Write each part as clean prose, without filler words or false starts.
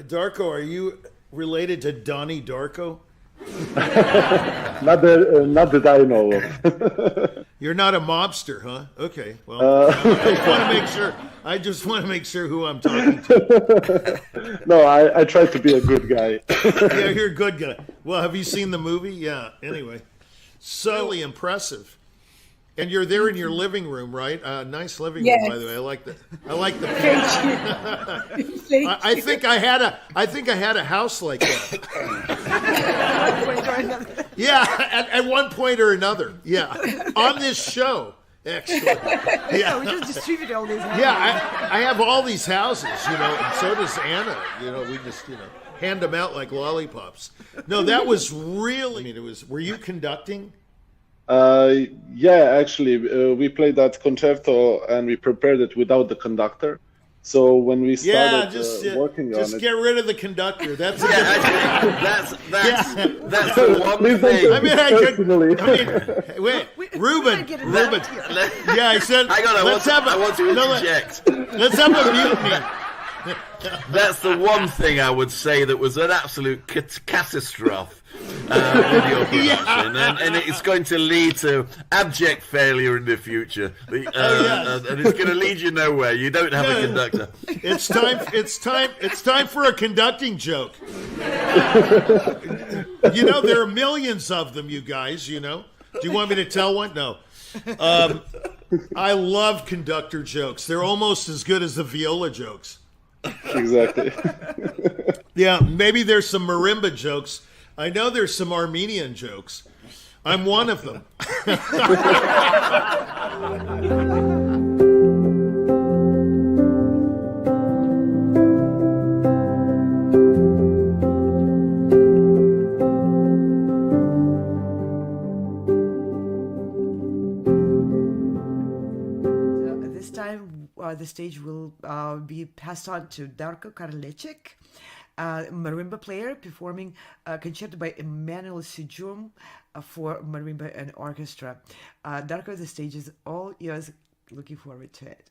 Darko, are you related to Donnie Darko? Not that I know of. You're not a mobster, huh? Okay. Well, Uh, I just want to make sure. I just want to make sure who I'm talking to. no, I try to be a good guy. Yeah, you're a good guy. Well, have you seen the movie? Yeah. Anyway, so really impressive. And you're there in your living room, right? Nice living room, by the way. I like the. Thank you. Thank I think I had a house like that. Yeah, at one point or another. Yeah, on this show, actually. Yeah, we just distribute all these houses. Yeah, I have all these houses, and so does Anna. We just, hand them out like lollipops. No, that was really. I mean, it was. Were you conducting? Yeah, actually, we played that concerto and we prepared it without the conductor. So when we started working on it, just get rid of the conductor. That's that's the one thing. Wait, Ruben. Yeah, I said. Hang on, I want to interject. Let's have a mutiny. That's the one thing I would say that was an absolute catastrophe with your production, and it's going to lead to abject failure in the future. And it's going to lead you nowhere. You don't have a conductor. It's time for a conducting joke. There are millions of them, you guys. Do you want me to tell one? No. I love conductor jokes. They're almost as good as the viola jokes. Exactly. Yeah, maybe there's some marimba jokes. I know there's some Armenian jokes. I'm one of them. This time, the stage will be passed on to Darko Karlecik, marimba player, performing a concerto by Emmanuel Sejourne for marimba and orchestra. Darko, the stage is all yours. Looking forward to it.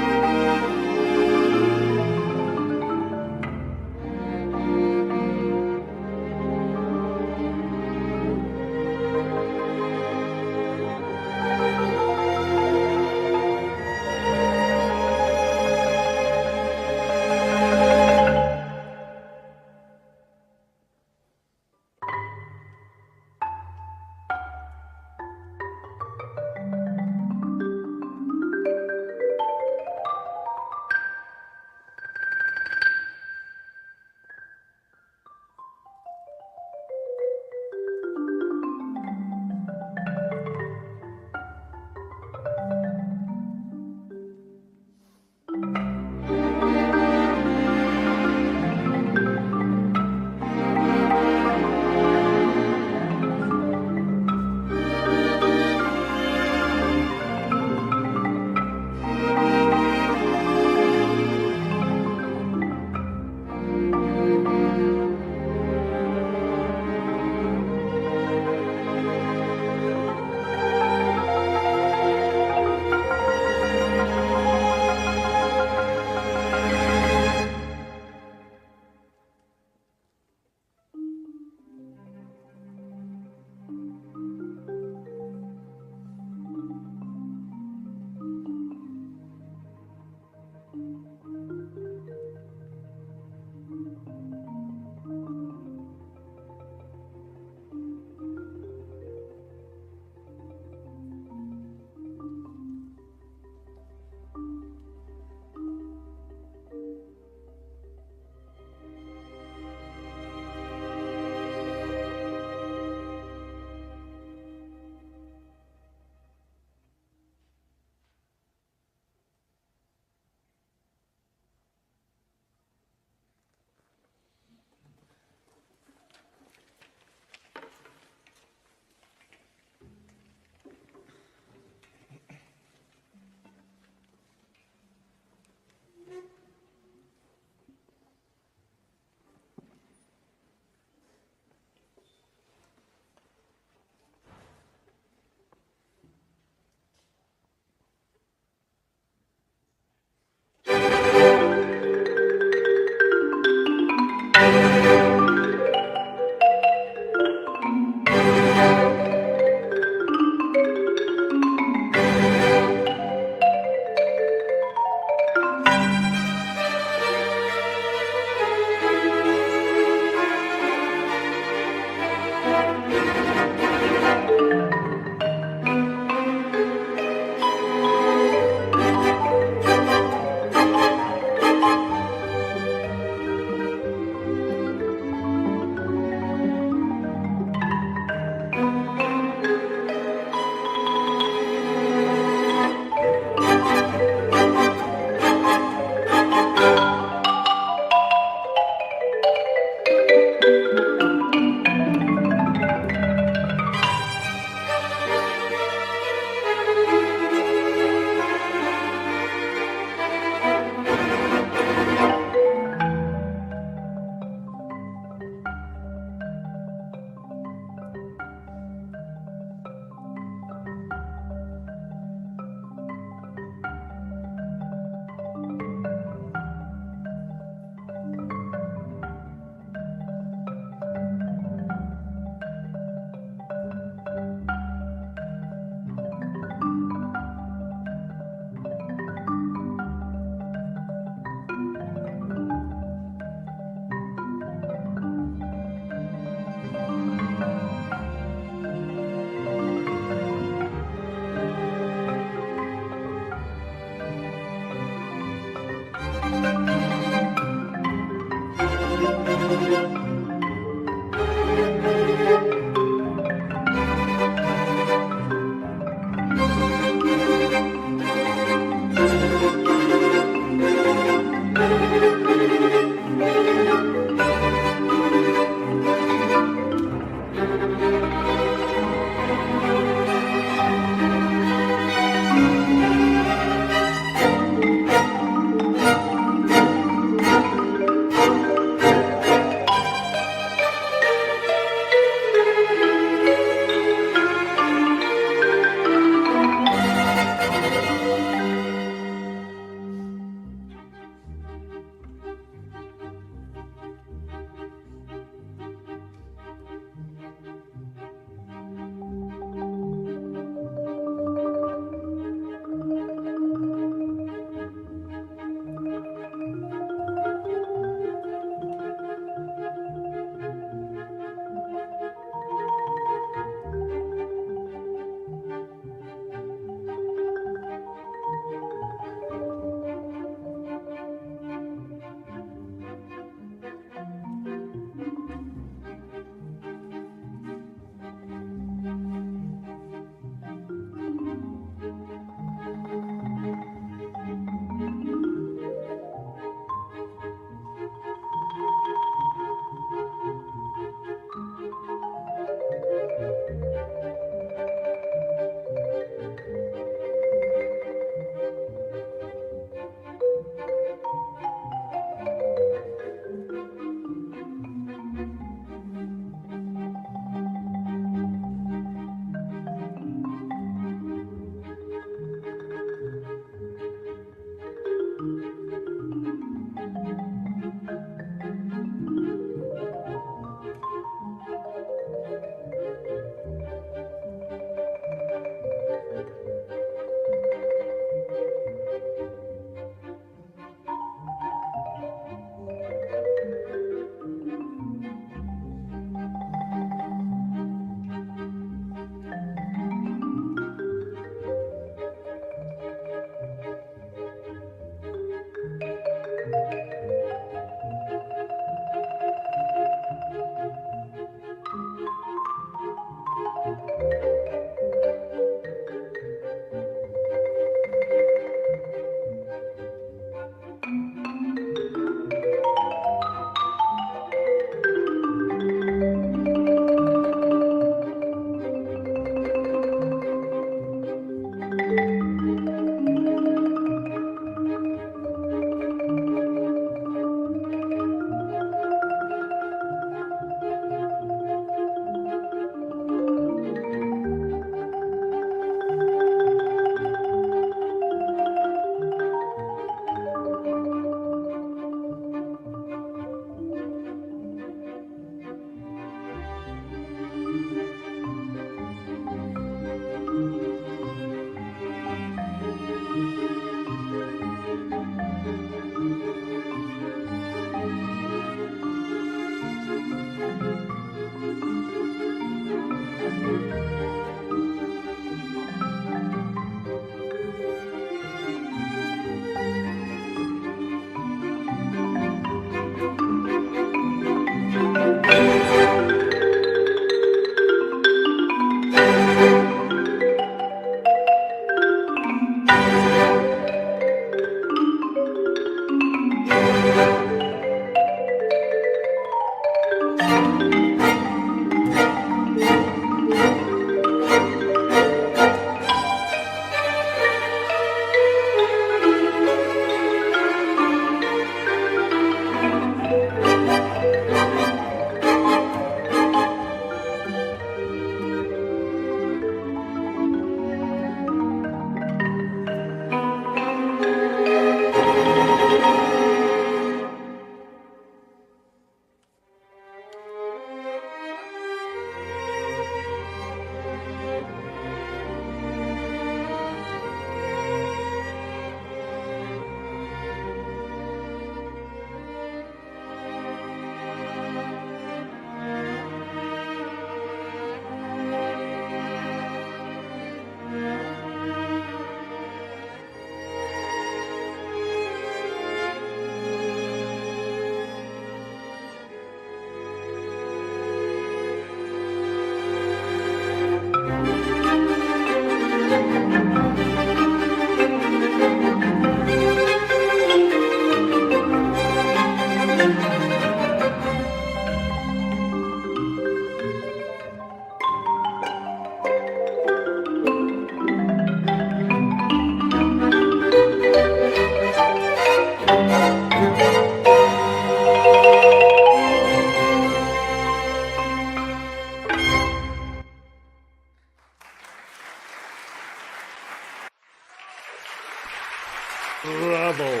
Oh.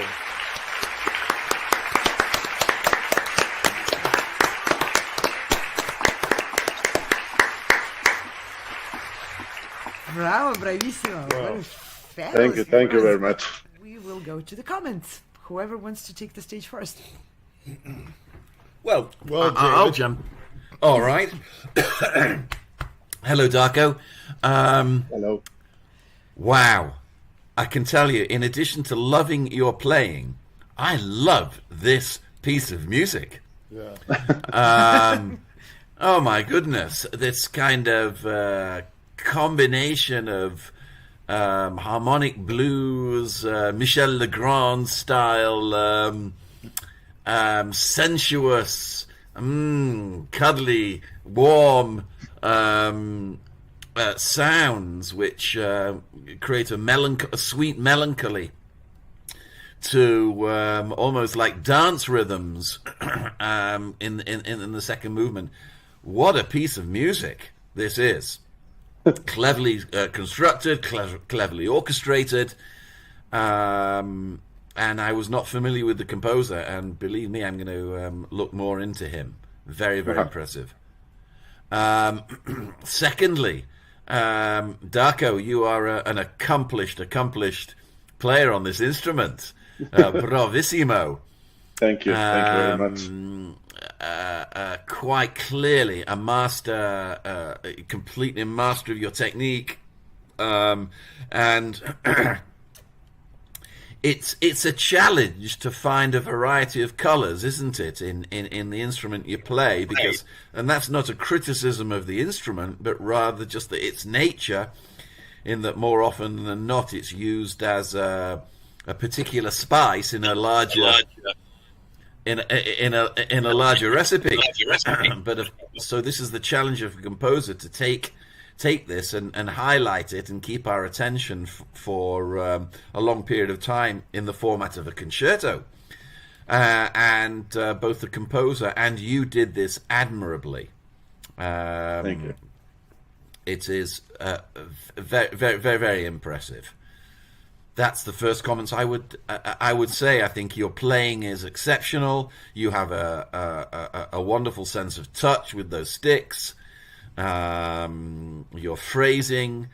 Bravo, bravissimo. Wow. Thank you very much. We will go to the comments. Whoever wants to take the stage first. Well, David. I'll jump. All right. Hello, Darko. Hello. Wow. I can tell you, in addition to loving your playing, I love this piece of music. Yeah. Oh my goodness, this kind of combination of harmonic blues, Michel Legrand style, sensuous, cuddly, warm sounds which create a sweet melancholy to almost like dance rhythms in the second movement. What a piece of music this is. Cleverly constructed, cleverly orchestrated, and I was not familiar with the composer, and believe me, I'm going to look more into him. Very, very impressive. Secondly, Darko, you are an accomplished player on this instrument. Bravissimo. Thank you very much. Quite clearly a master, completely a master of your technique, and it's a challenge to find a variety of colors, isn't it, in the instrument you play? Because, and that's not a criticism of the instrument, but rather just that its nature, in that more often than not it's used as a particular spice in a larger in a larger recipe. But so this is the challenge of a composer, to take this and highlight it and keep our attention for a long period of time in the format of a concerto. And both the composer and you did this admirably. Thank you. It is very, very, very, very impressive. That's the first comments I would say. I think your playing is exceptional. You have a wonderful sense of touch with those sticks. Your phrasing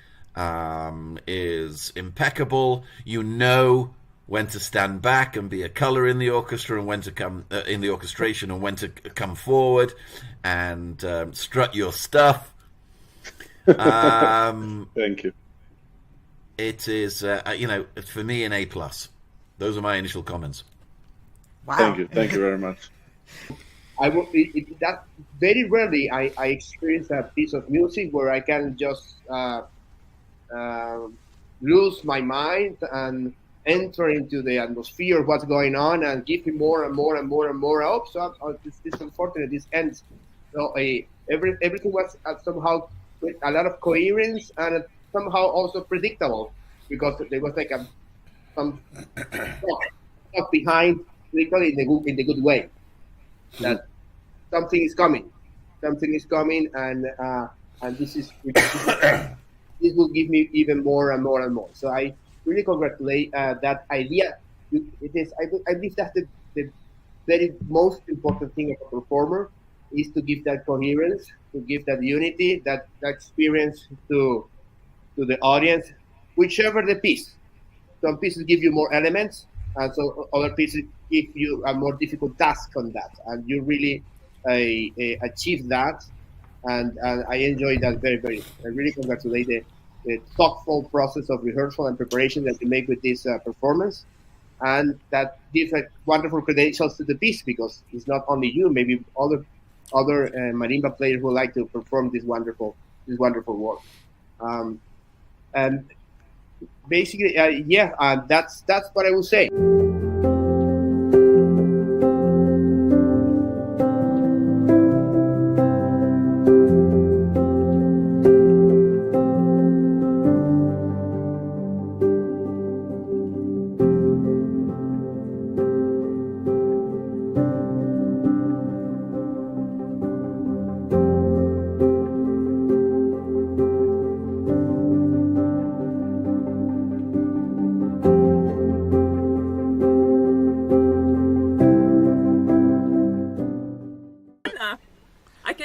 is impeccable. You know when to stand back and be a color in the orchestra, and when to come in the orchestration, and when to come forward and strut your stuff. Thank you. It is, for me, an A+. Those are my initial comments. Wow. Thank you very much. That very rarely I experience a piece of music where I can just lose my mind and enter into the atmosphere of what's going on and give me more and more and more and more up. So it's unfortunate this ends. So everything was somehow with a lot of coherence and somehow also predictable, because there was like some stuff behind, literally in the good way, that something is coming, and this will give me even more and more and more. So I really congratulate that idea. I believe that's the very most important thing of a performer, is to give that coherence, to give that unity, that experience to the audience, whichever the piece. Some pieces give you more elements, and so other pieces give you a more difficult task on that, and you really achieve that, and I enjoy that very, very. I really congratulate the thoughtful process of rehearsal and preparation that you make with this performance, and that gives wonderful credentials to the piece, because it's not only you, maybe other marimba players who like to perform this wonderful work. And basically, that's what I will say.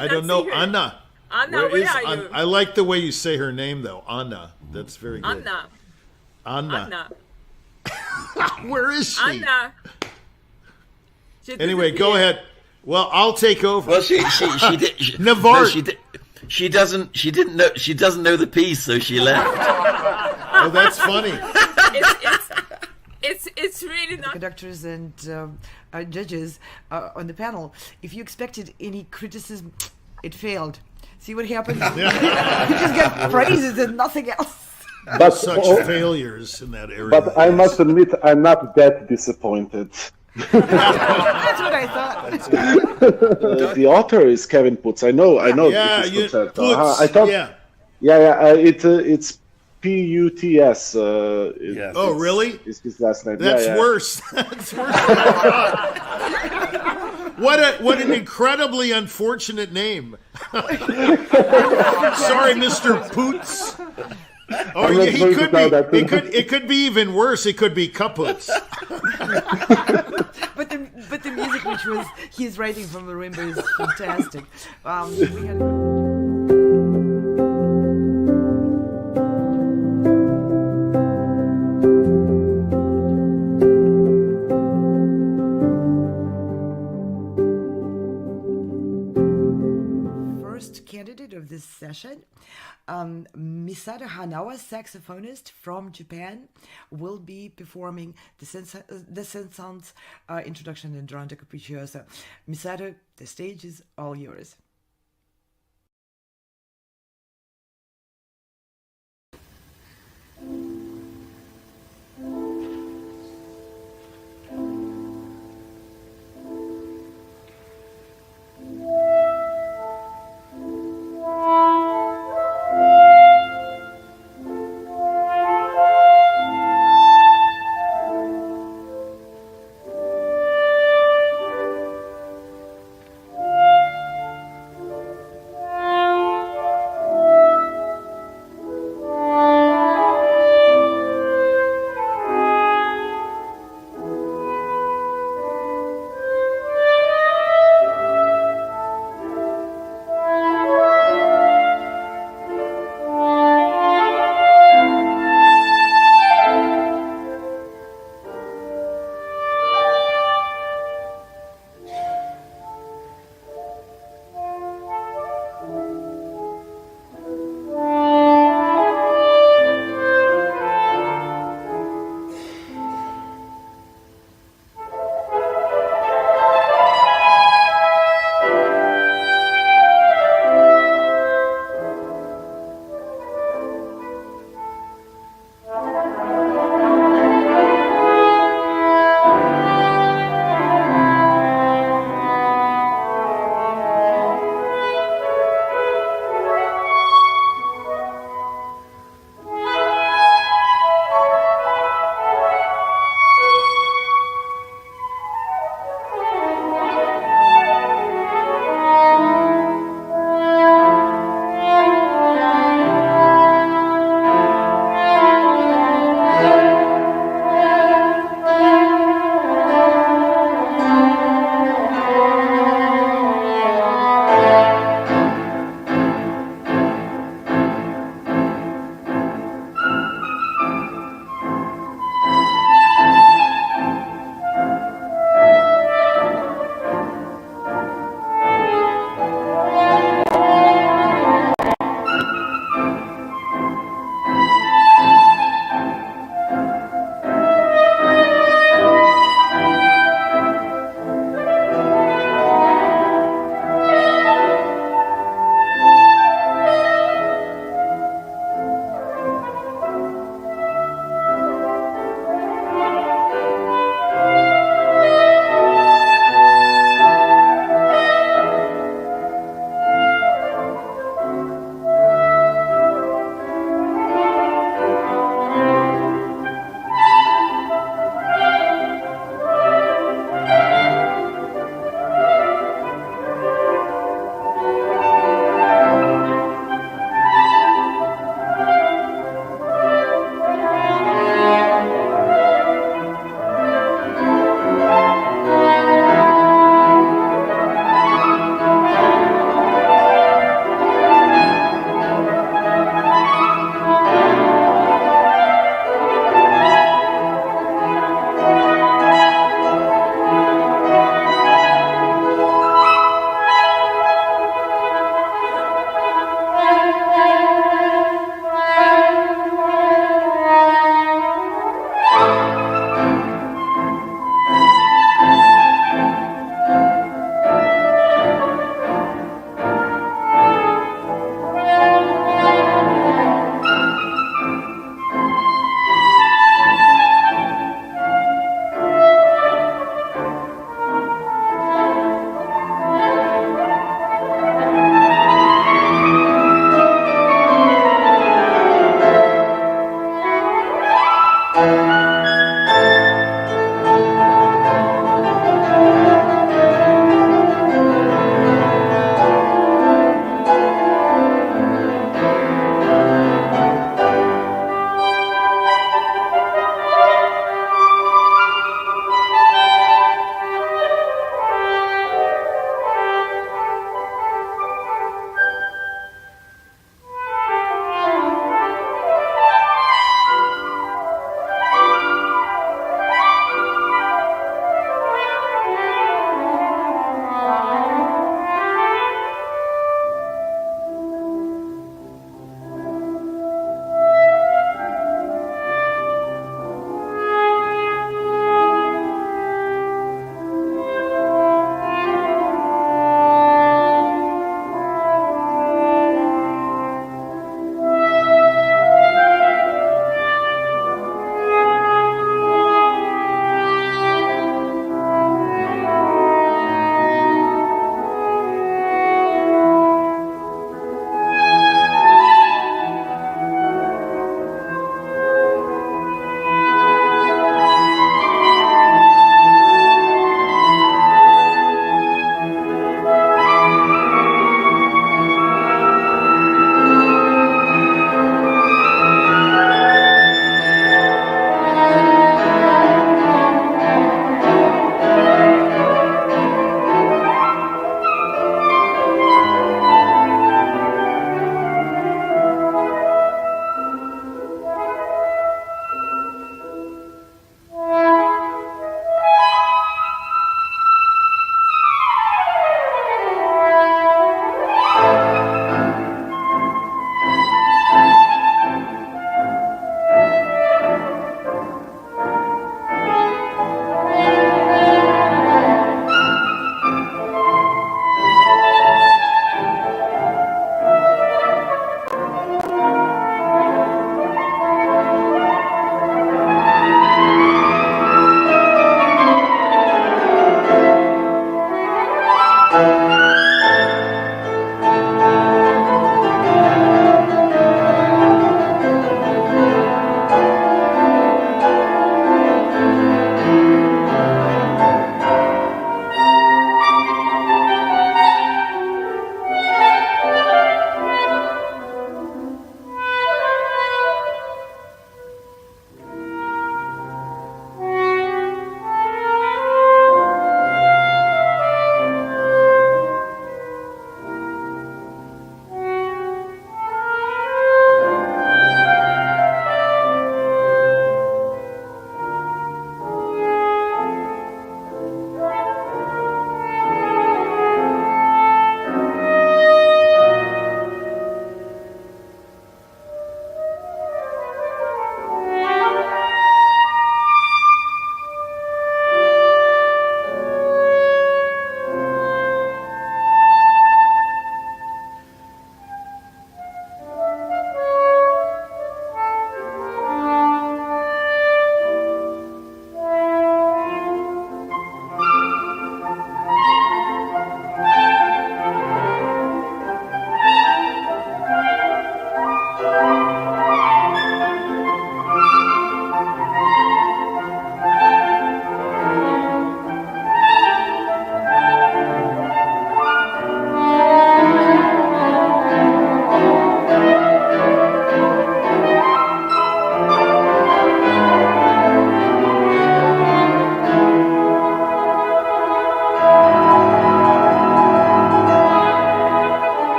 I don't know. see her. Anna. Anna, where are you? I like the way you say her name, though. Anna. That's very good. Anna. Where is she? Anna. Anyway, go ahead. Well, I'll take over. Well, she did. Navarre. No, she doesn't know the piece, so she left. Oh, that's funny. It's really not. Conductors and judges on the panel. If you expected any criticism, it failed. See what happened? You just get praises and nothing else. But Such failures in that area. But I must admit, I'm not that disappointed. That's what I thought. The author is Kevin Putz. I know. Yeah, this is Concerto. Putz, I thought. yeah. It's P-U-T-S. Yeah. Oh, really? Is his last name? That's worse. That's worse. What an incredibly unfortunate name. Sorry, Mr. Poots. Oh, yeah, he could be. It could be even worse. It could be Kaputs. But the music which he's writing from Marimba is fantastic. We had candidate of this session, Misato Hanawa, saxophonist from Japan, will be performing the Saint-Saens introduction in Rondo Capriccioso. Misato, the stage is all yours.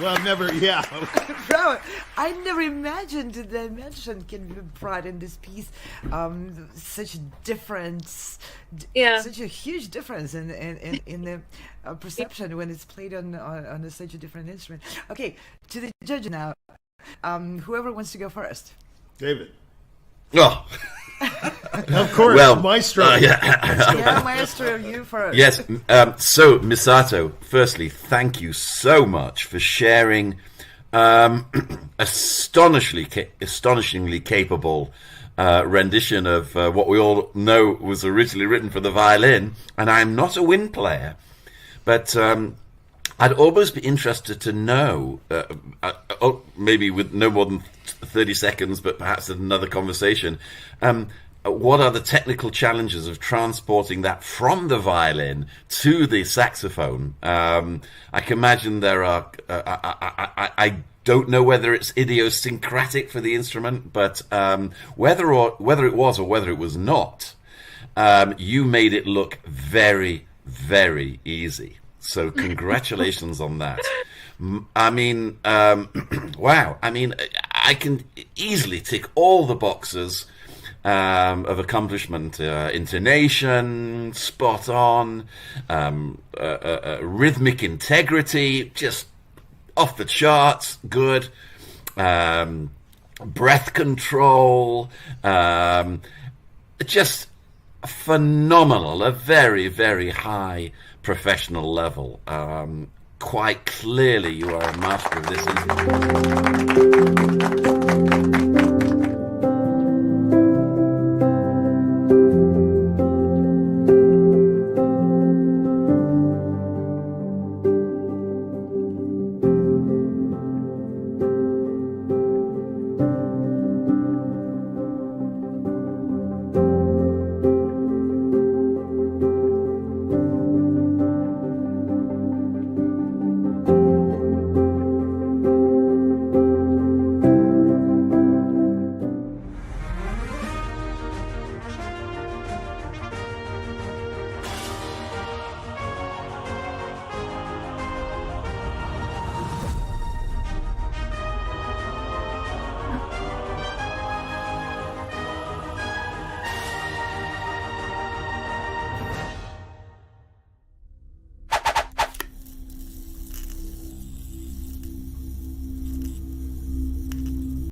Well, never. Yeah. Bro, I never imagined the dimension can be brought in this piece. Such a difference. Such a huge difference in the perception when it's played on such a different instrument. Okay, to the judge now. Whoever wants to go first. David. Oh. Of course, well, Maestro. Maestro, you first. Yes. So, Misato, firstly, thank you so much for sharing astonishingly capable rendition of what we all know was originally written for the violin. And I'm not a wind player, but I'd almost be interested to know, maybe with no more than 30 seconds, but perhaps in another conversation, what are the technical challenges of transporting that from the violin to the saxophone? I can imagine there are, I don't know whether it's idiosyncratic for the instrument, but whether it was or whether it was not, you made it look very, very easy. So congratulations on that. I mean, wow. I mean, I can easily tick all the boxes of accomplishment, intonation, spot on, rhythmic integrity, just off the charts, good, breath control, just phenomenal, a very, very high professional level. Quite clearly you are a master of this instrument.